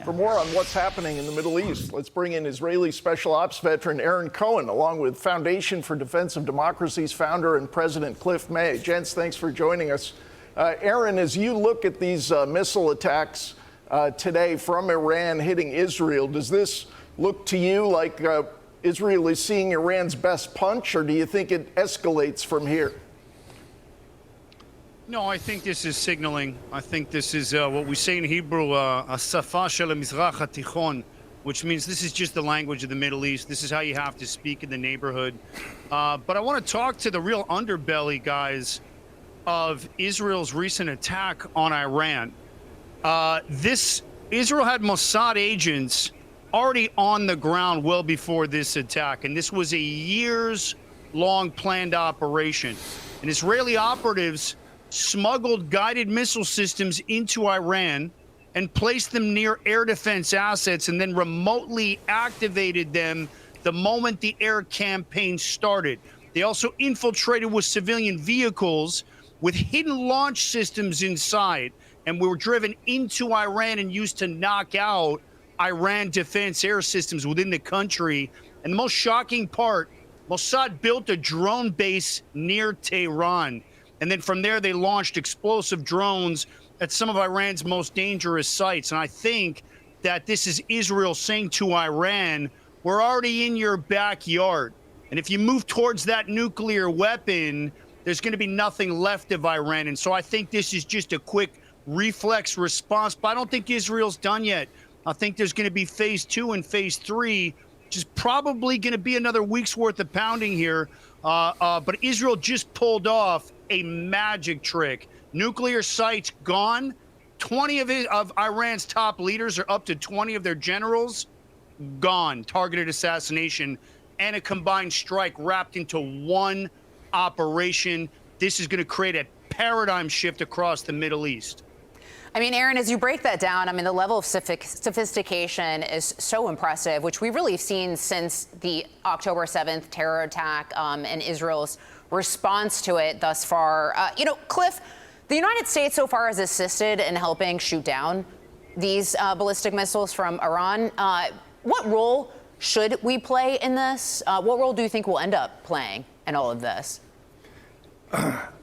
For more on what's happening in the Middle East, let's bring in Israeli Special Ops veteran Aaron Cohen, along with Foundation for Defense of Democracy's founder and president Cliff May. Gents, thanks for joining us. Aaron, as you look at these missile attacks today from Iran hitting Israel, does this look to you like Israel is seeing Iran's best punch, or do you think it escalates from here? No, I think this is signaling. I think this is what we say in Hebrew, "Safa shel Mizrach HaTichon," which means this is just the language of the Middle East. This is how you have to speak in the neighborhood. But I want to talk to the real underbelly, guys, of Israel's recent attack on Iran. Israel had Mossad agents already on the ground well before this attack, and this was a years-long planned operation. And Israeli operatives smuggled guided missile systems into Iran and placed them near air defense assets and then remotely activated them the moment the air campaign started. They also infiltrated with civilian vehicles with hidden launch systems inside and were driven into Iran and used to knock out Iran defense air systems within the country. And the most shocking part, Mossad built a drone base near Tehran. And then from there, they launched explosive drones at some of Iran's most dangerous sites. And I think that this is Israel saying to Iran, we're already in your backyard. And if you move towards that nuclear weapon, there's going to be nothing left of Iran. And so I think this is just a quick reflex response. But I don't think Israel's done yet. I think there's going to be phase 2 and phase 3, which is probably going to be another week's worth of pounding here. But Israel just pulled off a magic trick. Nuclear sites gone. 20 of Iran's top leaders, or up to 20 of their generals, gone. Targeted assassination and a combined strike wrapped into one operation. This is going to create a paradigm shift across the Middle East. I mean, Aaron, as you break that down, I mean, the level of sophistication is so impressive, which we've really seen since the October 7th terror attack and Israel's response to it thus far. Cliff, the United States so far has assisted in helping shoot down these ballistic missiles from Iran. What role should we play in this? What role do you think we'll end up playing in all of this?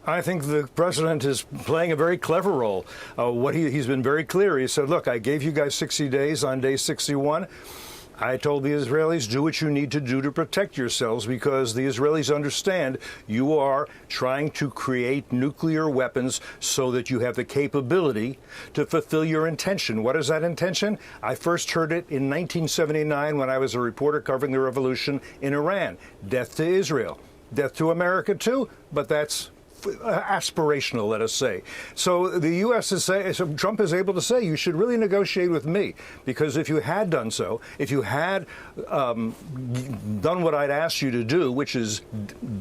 I think the president is playing a very clever role. He's been very clear. He said, look, I gave you guys 60 days on day 61. I told the Israelis, do what you need to do to protect yourselves, because the Israelis understand you are trying to create nuclear weapons so that you have the capability to fulfill your intention. What is that intention? I first heard it in 1979 when I was a reporter covering the revolution in Iran. Death to Israel. Death to America, too, but that's aspirational, let us say. So the U.S. so Trump is able to say, you should really negotiate with me, because if you had done so, if you had done what I'd asked you to do, which is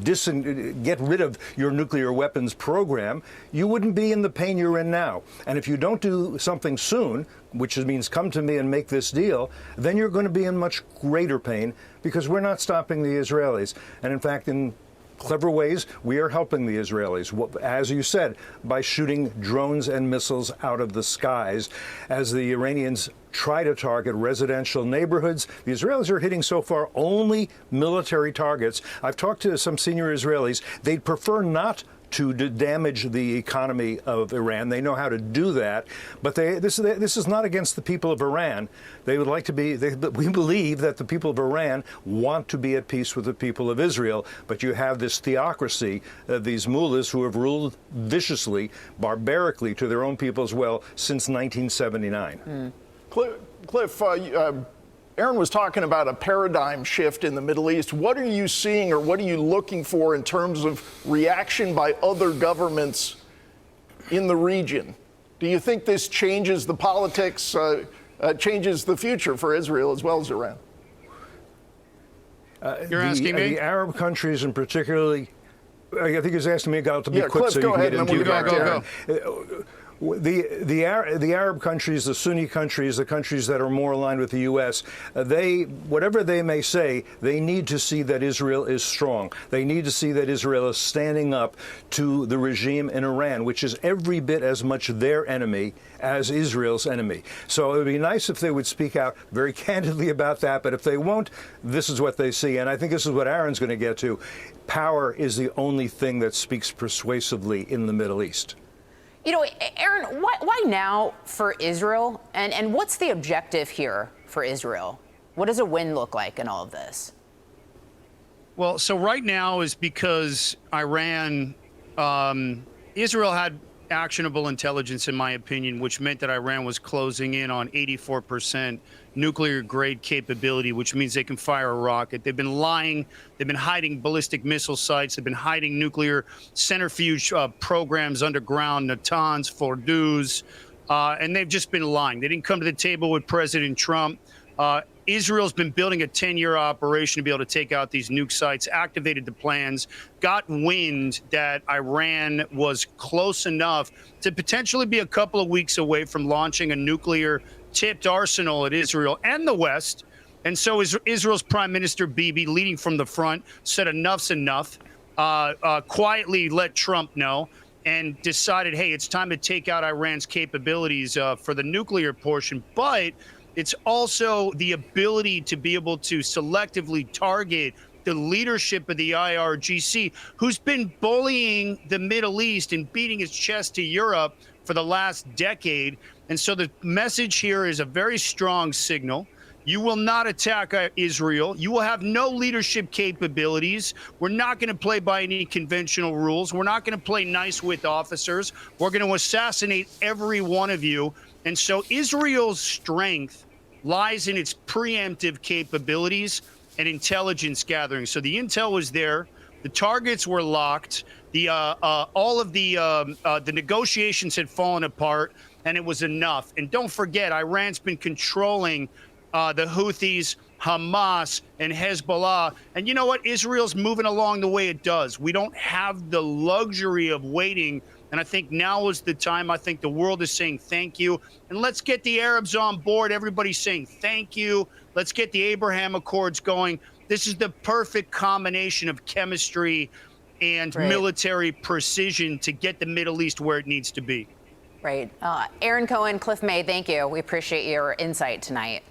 get rid of your nuclear weapons program, you wouldn't be in the pain you're in now. And if you don't do something soon, which means come to me and make this deal, then you're going to be in much greater pain, because we're not stopping the Israelis. And in fact, in clever ways, we are helping the Israelis, as you said, by shooting drones and missiles out of the skies. As the Iranians try to target residential neighborhoods, the Israelis are hitting so far only military targets. I've talked to some senior Israelis. They'd prefer not to damage the economy of Iran. They know how to do that, but this is not against the people of Iran. They would like to be. We believe that the people of Iran want to be at peace with the people of Israel, but you have this theocracy, these mullahs who have ruled viciously, barbarically to their own people as well since 1979. Cliff, Aaron was talking about a paradigm shift in the Middle East. What are you seeing, or what are you looking for in terms of reaction by other governments in the region? Do you think this changes the politics, changes the future for Israel as well as Iran? You're asking me? The Arab countries, and particularly, I think he's asking me to be quick Cliff, so you can ahead, get into go. The Arab countries, the Sunni countries, the countries that are more aligned with the U.S., whatever they may say, they need to see that Israel is strong. They need to see that Israel is standing up to the regime in Iran, which is every bit as much their enemy as Israel's enemy. So it would be nice if they would speak out very candidly about that. But if they won't, this is what they see. And I think this is what Aaron's going to get to. Power is the only thing that speaks persuasively in the Middle East. You know, Aaron, why now for Israel? And what's the objective here for Israel? What does a win look like in all of this? Well, so right now is because Iran, Israel had actionable intelligence, in my opinion, which meant that Iran was closing in on 84% nuclear grade capability, which means they can fire a rocket. They've been lying. They've been hiding ballistic missile sites. They've been hiding nuclear centrifuge programs underground, Natanz, Fordows, and they've just been lying. They didn't come to the table with President Trump. Israel's been building a 10-year operation to be able to take out these nuke sites, activated the plans, got wind that Iran was close enough to potentially be a couple of weeks away from launching a nuclear-tipped arsenal at Israel and the West. And so Israel's Prime Minister Bibi, leading from the front, said enough's enough, quietly let Trump know, and decided, hey, it's time to take out Iran's capabilities for the nuclear portion. But it's also the ability to be able to selectively target the leadership of the IRGC, who's been bullying the Middle East and beating its chest to Europe for the last decade. And so the message here is a very strong signal. You will not attack Israel. You will have no leadership capabilities. We're not going to play by any conventional rules. We're not going to play nice with officers. We're going to assassinate every one of you. And so Israel's strength lies in its preemptive capabilities and intelligence gathering. So the intel was there. The targets were locked. All of the negotiations had fallen apart, and it was enough. And don't forget, Iran's been controlling the Houthis, Hamas, and Hezbollah. And you know what? Israel's moving along the way it does. We don't have the luxury of waiting. And I think now is the time. I think the world is saying thank you. And let's get the Arabs on board. Everybody's saying thank you. Let's get the Abraham Accords going. This is the perfect combination of chemistry and military precision to get the Middle East where it needs to be. Right. Aaron Cohen, Cliff May, thank you. We appreciate your insight tonight.